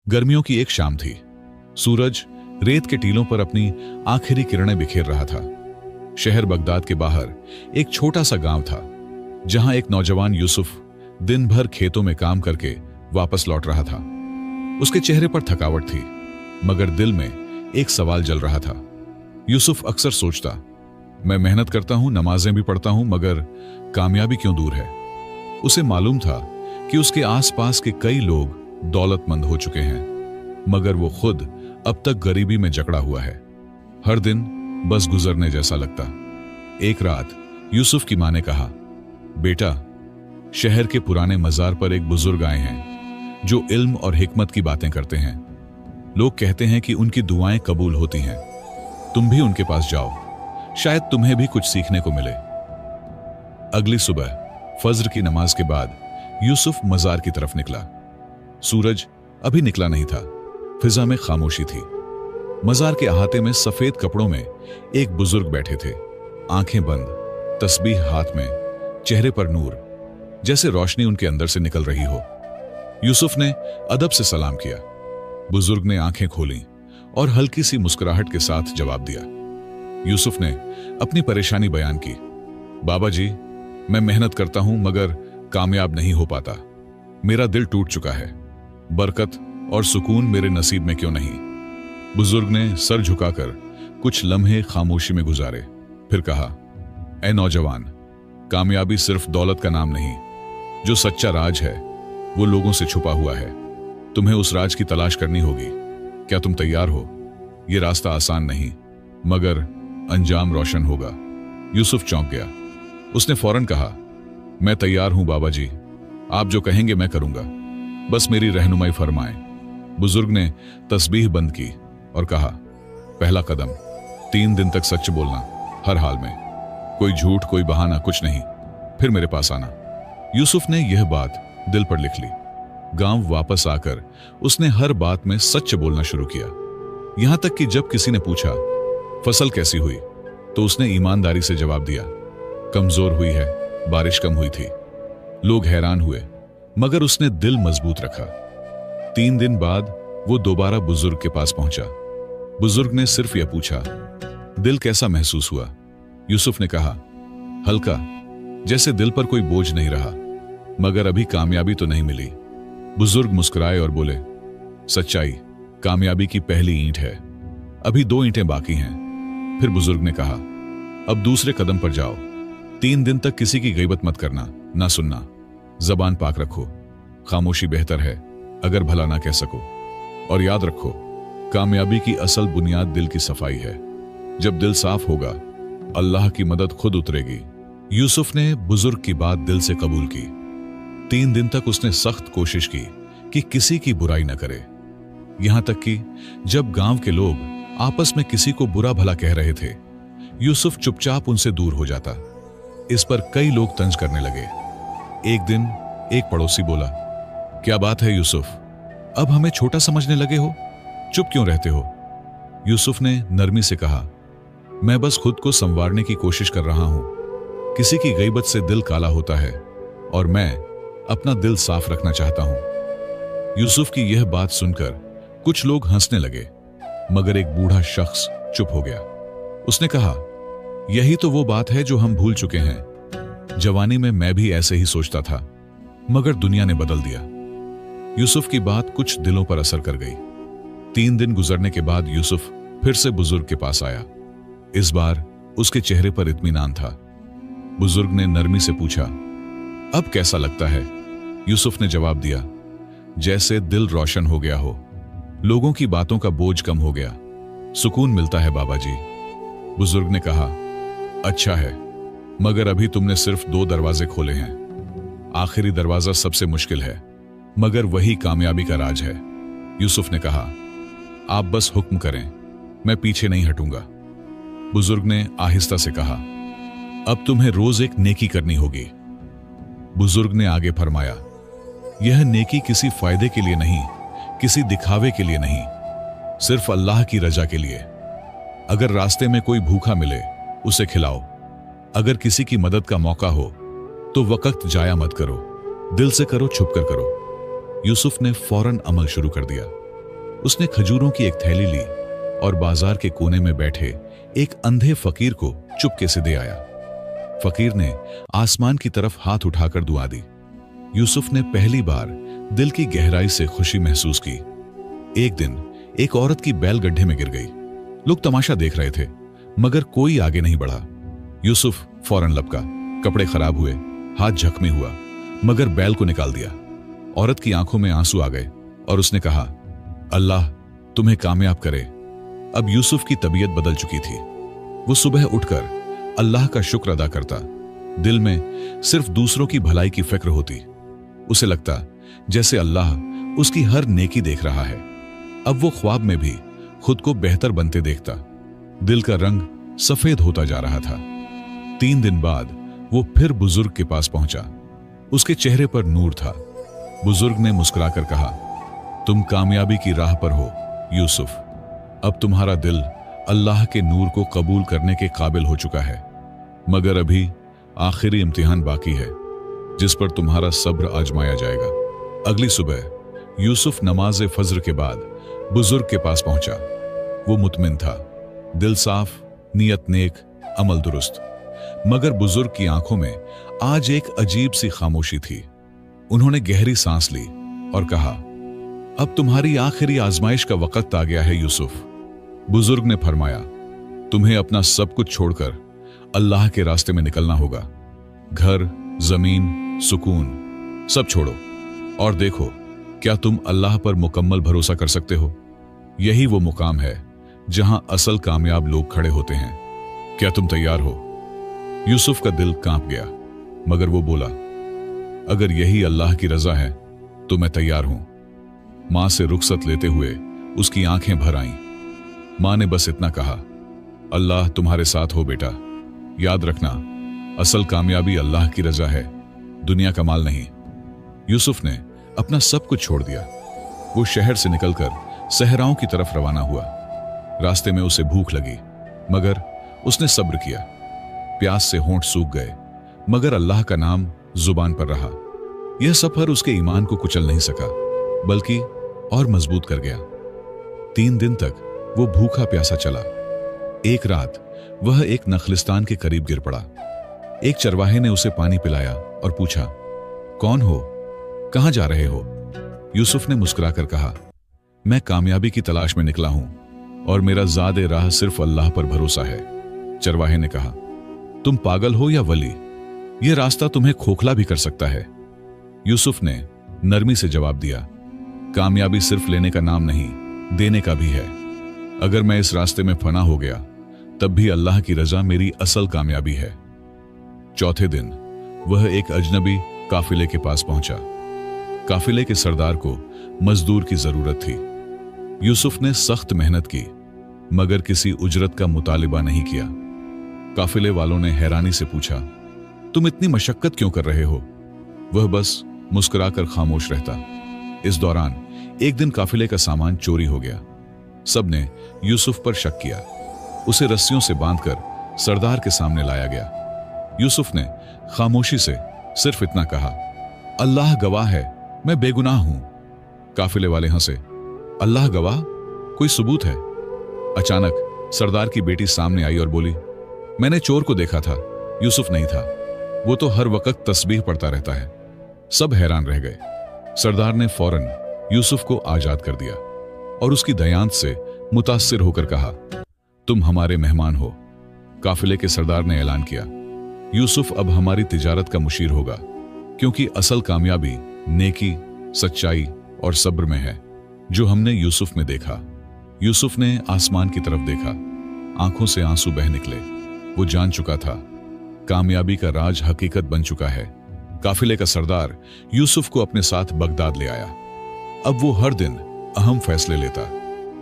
गर्मियों की एक शाम थी। सूरज रेत के टीलों पर अपनी आखिरी किरणें बिखेर रहा था। शहर बगदाद के बाहर एक छोटा सा गांव था, जहां एक नौजवान यूसुफ दिन भर खेतों में काम करके वापस लौट रहा था। उसके चेहरे पर थकावट थी, मगर दिल में एक सवाल जल रहा था। यूसुफ अक्सर सोचता, मैं मेहनत करता हूं, नमाजें भी पढ़ता हूं, मगर कामयाबी क्यों दूर है। उसे मालूम था कि उसके आसपास के कई लोग दौलतमंद हो चुके हैं, मगर वो खुद अब तक गरीबी में जकड़ा हुआ है। हर दिन बस गुजरने जैसा लगता। एक रात यूसुफ की मां ने कहा, बेटा, शहर के पुराने मजार पर एक बुजुर्ग आए हैं जो इल्म और हिकमत की बातें करते हैं। लोग कहते हैं कि उनकी दुआएं कबूल होती हैं। तुम भी उनके पास जाओ, शायद तुम्हें भी कुछ सीखने को मिले। अगली सुबह फज्र की नमाज के बाद यूसुफ मजार की तरफ निकला। सूरज अभी निकला नहीं था, फिजा में खामोशी थी। मजार के अहाते में सफेद कपड़ों में एक बुजुर्ग बैठे थे, आंखें बंद, तस्बीह हाथ में, चेहरे पर नूर, जैसे रोशनी उनके अंदर से निकल रही हो। यूसुफ ने अदब से सलाम किया। बुजुर्ग ने आंखें खोली और हल्की सी मुस्कुराहट के साथ जवाब दिया। यूसुफ ने अपनी परेशानी बयान की। बाबा जी, मैं मेहनत करता हूं, मगर कामयाब नहीं हो पाता। मेरा दिल टूट चुका है। बरकत और सुकून मेरे नसीब में क्यों नहीं। बुजुर्ग ने सर झुकाकर कुछ लम्हे खामोशी में गुजारे, फिर कहा, ऐ नौजवान, कामयाबी सिर्फ दौलत का नाम नहीं। जो सच्चा राज है वो लोगों से छुपा हुआ है। तुम्हें उस राज की तलाश करनी होगी। क्या तुम तैयार हो? यह रास्ता आसान नहीं, मगर अंजाम रोशन होगा। यूसुफ चौंक गया। उसने फौरन कहा, मैं तैयार हूं बाबा जी, आप जो कहेंगे मैं करूंगा, बस मेरी रहनुमाई फरमाएं। बुजुर्ग ने तस्बीह बंद की और कहा, पहला कदम, 3 दिन तक सच बोलना, हर हाल में, कोई झूठ, कोई बहाना, कुछ नहीं। फिर मेरे पास आना। यूसुफ ने यह बात दिल पर लिख ली। गांव वापस आकर उसने हर बात में सच बोलना शुरू किया। यहां तक कि जब किसी ने पूछा, फसल कैसी हुई, तो उसने ईमानदारी से जवाब दिया, कमजोर हुई है, बारिश कम हुई थी। लोग हैरान हुए, मगर उसने दिल मजबूत रखा। 3 दिन बाद वो दोबारा बुजुर्ग के पास पहुंचा। बुजुर्ग ने सिर्फ यह पूछा, दिल कैसा महसूस हुआ? यूसुफ ने कहा, हल्का, जैसे दिल पर कोई बोझ नहीं रहा, मगर अभी कामयाबी तो नहीं मिली। बुजुर्ग मुस्कुराए और बोले, सच्चाई कामयाबी की पहली ईंट है, अभी 2 ईंटें बाकी हैं। फिर बुजुर्ग ने कहा, अब दूसरे कदम पर जाओ। 3 दिन तक किसी की गीबत मत करना, ना सुनना, जबान पाक रखो। खामोशी बेहतर है अगर भला ना कह सको। और याद रखो, कामयाबी की असल बुनियाद दिल की सफाई है। जब दिल साफ होगा, अल्लाह की मदद खुद उतरेगी। यूसुफ ने बुजुर्ग की बात दिल से कबूल की। 3 दिन तक उसने सख्त कोशिश की कि किसी की बुराई न करे। यहां तक कि जब गांव के लोग आपस में किसी को बुरा भला कह रहे थे, यूसुफ चुपचाप उनसे दूर हो जाता। इस पर कई लोग तंज करने लगे। एक दिन एक पड़ोसी बोला, क्या बात है यूसुफ, अब हमें छोटा समझने लगे हो? चुप क्यों रहते हो? यूसुफ ने नरमी से कहा, मैं बस खुद को संवारने की कोशिश कर रहा हूं। किसी की गीबत से दिल काला होता है और मैं अपना दिल साफ रखना चाहता हूं। यूसुफ की यह बात सुनकर कुछ लोग हंसने लगे, मगर एक बूढ़ा शख्स चुप हो गया। उसने कहा, यही तो वो बात है जो हम भूल चुके हैं। जवानी में मैं भी ऐसे ही सोचता था, मगर दुनिया ने बदल दिया। यूसुफ की बात कुछ दिलों पर असर कर गई। 3 दिन गुजरने के बाद यूसुफ फिर से बुजुर्ग के पास आया। इस बार उसके चेहरे पर इत्मीनान था। बुजुर्ग ने नरमी से पूछा, अब कैसा लगता है? यूसुफ ने जवाब दिया, जैसे दिल रोशन हो गया हो, लोगों की बातों का बोझ कम हो गया, सुकून मिलता है बाबा जी। बुजुर्ग ने कहा, अच्छा है, मगर अभी तुमने सिर्फ 2 दरवाजे खोले हैं। आखिरी दरवाजा सबसे मुश्किल है, मगर वही कामयाबी का राज है। यूसुफ ने कहा, आप बस हुक्म करें, मैं पीछे नहीं हटूंगा। बुजुर्ग ने आहिस्ता से कहा, अब तुम्हें रोज एक नेकी करनी होगी। बुजुर्ग ने आगे फरमाया, यह नेकी किसी फायदे के लिए नहीं, किसी दिखावे के लिए नहीं, सिर्फ अल्लाह की रजा के लिए। अगर रास्ते में कोई भूखा मिले, उसे खिलाओ। अगर किसी की मदद का मौका हो, तो वक्त जाया मत करो, दिल से करो, छुप कर करो। यूसुफ ने फौरन अमल शुरू कर दिया। उसने खजूरों की एक थैली ली और बाजार के कोने में बैठे एक अंधे फकीर को चुपके से दे आया। फकीर ने आसमान की तरफ हाथ उठाकर दुआ दी। यूसुफ ने पहली बार दिल की गहराई से खुशी महसूस की। एक दिन एक औरत की बैल गड्ढे में गिर गई। लोग तमाशा देख रहे थे, मगर कोई आगे नहीं बढ़ा। यूसुफ फौरन लपका, कपड़े खराब हुए, हाथ जख्मी हुआ, मगर बैल को निकाल दिया। औरत की आंखों में आंसू आ गए और उसने कहा, अल्लाह तुम्हें कामयाब करे। अब यूसुफ की तबीयत बदल चुकी थी। वो सुबह उठकर अल्लाह का शुक्र अदा करता। दिल में सिर्फ दूसरों की भलाई की फिक्र होती। उसे लगता जैसे अल्लाह उसकी हर नेकी देख रहा है। अब वो ख्वाब में भी खुद को बेहतर बनते देखता। दिल का रंग सफेद होता जा रहा था। 3 दिन बाद वो फिर बुजुर्ग के पास पहुंचा। उसके चेहरे पर नूर था। बुजुर्ग ने मुस्कुराकर कहा, तुम कामयाबी की राह पर हो यूसुफ। अब तुम्हारा दिल अल्लाह के नूर को कबूल करने के काबिल हो चुका है, मगर अभी आखिरी इम्तिहान बाकी है जिस पर तुम्हारा सब्र आजमाया जाएगा। अगली सुबह यूसुफ नमाज फज्र के बाद बुजुर्ग के पास पहुंचा। वो मुतमिन था, दिल साफ, नियत नेक, अमल दुरुस्त। मगर बुजुर्ग की आंखों में आज एक अजीब सी खामोशी थी। उन्होंने गहरी सांस ली और कहा, अब तुम्हारी आखिरी आजमाइश का वक्त आ गया है यूसुफ। बुजुर्ग ने फरमाया, तुम्हें अपना सब कुछ छोड़कर अल्लाह के रास्ते में निकलना होगा। घर, जमीन, सुकून सब छोड़ो और देखो क्या तुम अल्लाह पर मुकम्मल भरोसा कर सकते हो। यही वो मुकाम है जहां असल कामयाब लोग खड़े होते हैं। क्या तुम तैयार हो? यूसुफ का दिल कांप गया, मगर वो बोला, अगर यही अल्लाह की रजा है तो मैं तैयार हूं। मां से रुखसत लेते हुए उसकी आंखें भर आईं। मां ने बस इतना कहा, अल्लाह तुम्हारे साथ हो बेटा। याद रखना, असल कामयाबी अल्लाह की रजा है, दुनिया का माल नहीं। यूसुफ ने अपना सब कुछ छोड़ दिया। वो शहर से निकलकर सहराओं की तरफ रवाना हुआ। रास्ते में उसे भूख लगी, मगर उसने सब्र किया। प्यास से होंठ सूख गए, मगर अल्लाह का नाम जुबान पर रहा। यह सफर उसके ईमान को कुचल नहीं सका, बल्कि और मजबूत कर गया। 3 दिन तक वो भूखा प्यासा चला। एक रात वह एक नखलिस्तान के करीब गिर पड़ा। एक चरवाहे ने उसे पानी पिलाया और पूछा, कौन हो, कहां जा रहे हो? यूसुफ ने मुस्कुराकर कहा, मैं कामयाबी की तलाश में निकला हूं और मेरा ज़ादे राह सिर्फ अल्लाह पर भरोसा है। चरवाहे ने कहा, तुम पागल हो या वली? यह रास्ता तुम्हें खोखला भी कर सकता है। यूसुफ ने नरमी से जवाब दिया, कामयाबी सिर्फ लेने का नाम नहीं, देने का भी है। अगर मैं इस रास्ते में फना हो गया तब भी अल्लाह की रजा मेरी असल कामयाबी है। चौथे दिन वह एक अजनबी काफिले के पास पहुंचा। काफिले के सरदार को मजदूर की जरूरत थी। यूसुफ ने सख्त मेहनत की, मगर किसी उजरत का मुतालिबा नहीं किया। काफिले वालों ने हैरानी से पूछा, तुम इतनी मशक्कत क्यों कर रहे हो? वह बस मुस्कुराकर खामोश रहता। इस दौरान एक दिन काफिले का सामान चोरी हो गया। सबने यूसुफ पर शक किया। उसे रस्सियों से बांधकर सरदार के सामने लाया गया। यूसुफ ने खामोशी से सिर्फ इतना कहा, अल्लाह गवाह है, मैं बेगुनाह हूं। काफिले वाले हंसे। अल्लाह गवाह? कोई सबूत है? अचानक सरदार की बेटी सामने आई और बोली, मैंने चोर को देखा था, यूसुफ नहीं था। वो तो हर वक्त तस्बीह पढ़ता रहता है। सब हैरान रह गए। सरदार ने फौरन यूसुफ को आजाद कर दिया और उसकी दयांत से मुतासिर होकर कहा, तुम हमारे मेहमान हो। काफिले के सरदार ने ऐलान किया, यूसुफ अब हमारी तिजारत का मुशीर होगा, क्योंकि असल कामयाबी नेकी, सच्चाई और सब्र में है, जो हमने यूसुफ में देखा। यूसुफ ने आसमान की तरफ देखा। आंखों से आंसू बह निकले। वो जान चुका था, कामयाबी का राज हकीकत बन चुका है। काफिले का सरदार यूसुफ को अपने साथ बगदाद ले आया। अब वो हर दिन अहम फैसले लेता,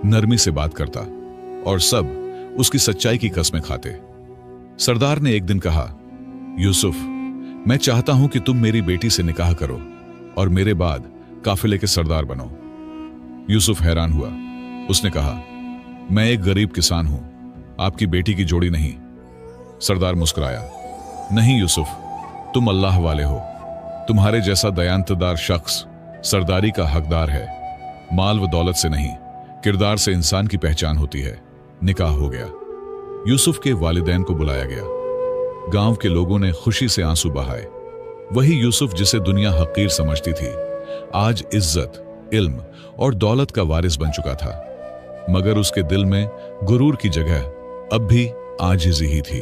नरमी से बात करता और सब उसकी सच्चाई की कस्में खाते। सरदार ने एक दिन कहा, यूसुफ, मैं चाहता हूं कि तुम मेरी बेटी से निकाह करो और मेरे बाद काफिले के सरदार बनो। यूसुफ हैरान हुआ। उसने कहा, मैं एक गरीब किसान हूं, आपकी बेटी की जोड़ी नहीं। सरदार मुस्कुराया, नहीं यूसुफ, तुम अल्लाह वाले हो। तुम्हारे जैसा दयांतदार शख्स सरदारी का हकदार है, माल व दौलत से नहीं, किरदार से इंसान की पहचान होती है। निकाह हो गया। यूसुफ के वालिदैन को बुलाया गया। गांव के लोगों ने खुशी से आंसू बहाए। वही यूसुफ जिसे दुनिया हकीर समझती थी, आज इज्जत, इल्म और दौलत का वारिस बन चुका था। मगर उसके दिल में गुरूर की जगह अब भी आजिज़ी ही थी।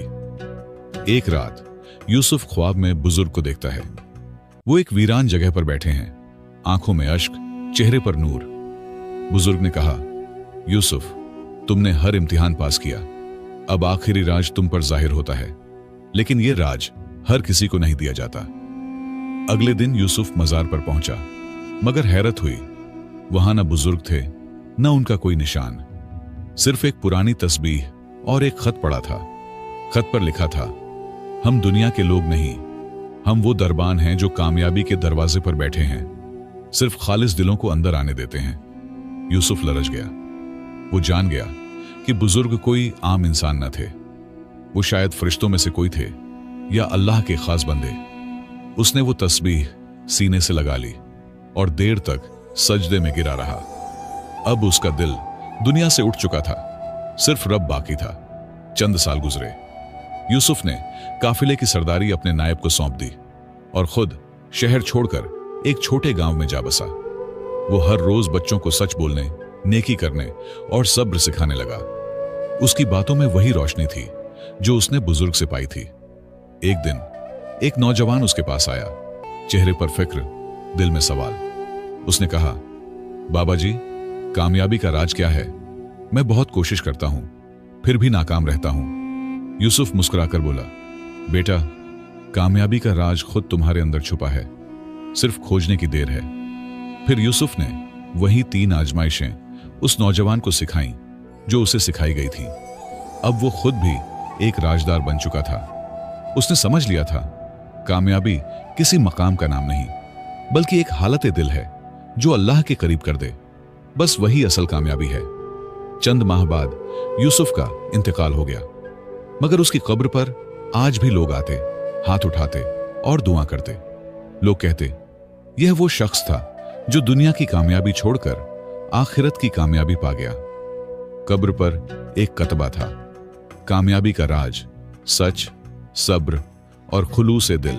एक रात यूसुफ ख्वाब में बुजुर्ग को देखता है। वो एक वीरान जगह पर बैठे हैं, आंखों में अश्क, चेहरे पर नूर। बुजुर्ग ने कहा, यूसुफ, तुमने हर इम्तिहान पास किया, अब आखिरी राज तुम पर जाहिर होता है। लेकिन यह राज हर किसी को नहीं दिया जाता। अगले दिन यूसुफ मजार पर पहुंचा, मगर हैरत हुई, वहां न बुजुर्ग थे, न उनका कोई निशान। सिर्फ एक पुरानी तस्बीह और एक खत पड़ा था। खत पर लिखा था, हम दुनिया के लोग नहीं, हम वो दरबान हैं जो कामयाबी के दरवाजे पर बैठे हैं, सिर्फ खालिस दिलों को अंदर आने देते हैं। यूसुफ लरज गया। वो जान गया कि बुजुर्ग कोई आम इंसान न थे। वो शायद फरिश्तों में से कोई थे या अल्लाह के खास बंदे। उसने वो तस्बीह सीने से लगा ली और देर तक सजदे में गिरा रहा। अब उसका दिल दुनिया से उठ चुका था, सिर्फ रब बाकी था। चंद साल गुजरे। यूसुफ ने काफिले की सरदारी अपने नायब को सौंप दी और खुद शहर छोड़कर एक छोटे गांव में जा बसा। वो हर रोज बच्चों को सच बोलने, नेकी करने और सब्र सिखाने लगा। उसकी बातों में वही रोशनी थी जो उसने बुजुर्ग से पाई थी। एक दिन एक नौजवान उसके पास आया, चेहरे पर फिक्र, दिल में सवाल। उसने कहा, बाबा जी, कामयाबी का राज क्या है? मैं बहुत कोशिश करता हूं, फिर भी नाकाम रहता हूं। यूसुफ मुस्कुराकर बोला, बेटा, कामयाबी का राज खुद तुम्हारे अंदर छुपा है, सिर्फ खोजने की देर है। फिर यूसुफ ने वही 3 आजमाइशें उस नौजवान को सिखाई जो उसे सिखाई गई थी। अब वो खुद भी एक राजदार बन चुका था। उसने समझ लिया था, कामयाबी किसी मकाम का नाम नहीं, बल्कि एक हालत दिल है जो अल्लाह के करीब कर दे। बस वही असल कामयाबी है। चंद माह बाद यूसुफ का इंतकाल हो गया, मगर उसकी कब्र पर आज भी लोग आते, हाथ उठाते और दुआ करते। लोग कहते, यह वो शख्स था जो दुनिया की कामयाबी छोड़कर आखिरत की कामयाबी पा गया। कब्र पर एक कतबा था, कामयाबी का राज, सच, सब्र और खुलूस दिल।